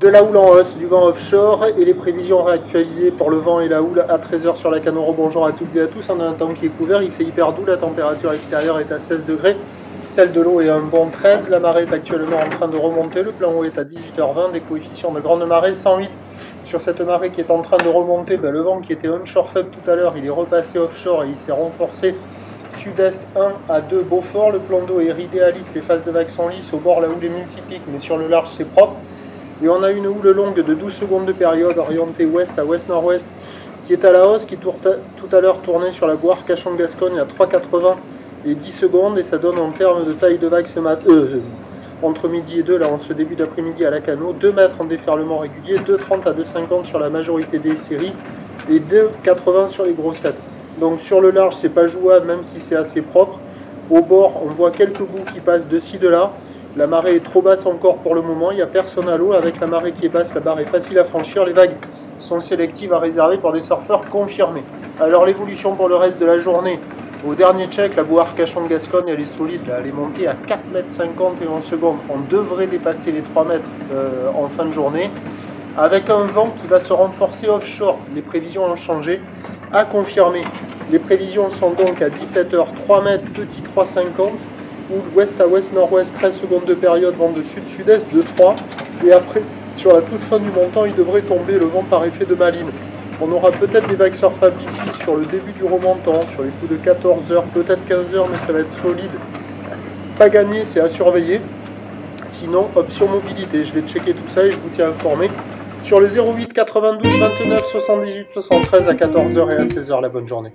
De la houle en hausse, du vent offshore et les prévisions réactualisées pour le vent et la houle à 13 h sur la Canoro. Bonjour à toutes et à tous, on a un temps qui est couvert, il fait hyper doux, la température extérieure est à 16 degrés, celle de l'eau est un bon 13, la marée est actuellement en train de remonter, le plan eau est à 18h20, des coefficients de grande marée 108. Sur cette marée qui est en train de remonter, le vent qui était onshore faible tout à l'heure, il est repassé offshore et il s'est renforcé. Sud-est 1 à 2 Beaufort, le plan d'eau est idéaliste, les phases de vagues sont lisses, au bord la houle est multiplique, mais sur le large c'est propre. Et on a une houle longue de 12 secondes de période orientée ouest à ouest-nord-ouest qui est à la hausse, qui tout à l'heure tournait sur la Boire Cachan-Gascogne à 3,80 et 10 secondes, et ça donne en termes de taille de vague ce matin, entre midi et 2, là en ce début d'après-midi à la Cano, 2 mètres en déferlement régulier, 2,30 à 2,50 sur la majorité des séries et 2,80 sur les grossettes. Donc sur le large c'est pas jouable même si c'est assez propre. Au bord on voit quelques bouts qui passent de ci de là. La marée est trop basse encore pour le moment, il n'y a personne à l'eau. Avec la marée qui est basse, la barre est facile à franchir. Les vagues sont sélectives à réserver pour des surfeurs confirmés. Alors l'évolution pour le reste de la journée, au dernier check, la Boire Cachan-Gascogne elle est solide, là, elle est montée à 4,50 m et 11 secondes. On devrait dépasser les 3 mètres en fin de journée, avec un vent qui va se renforcer offshore. Les prévisions ont changé, à confirmer. Les prévisions sont donc à 17 h 3 mètres, petit 3,50 m. Houle ouest à ouest-nord-ouest, 13 secondes de période, vent de sud-sud-est de 3. Et après, sur la toute fin du montant, il devrait tomber le vent par effet de Malines. On aura peut-être des vagues surfables ici sur le début du remontant, sur les coups de 14 h, peut-être 15 h, mais ça va être solide. Pas gagné, c'est à surveiller. Sinon, option mobilité. Je vais checker tout ça et je vous tiens informé sur le 08 92 29 78 73 à 14 h et à 16 h. La bonne journée.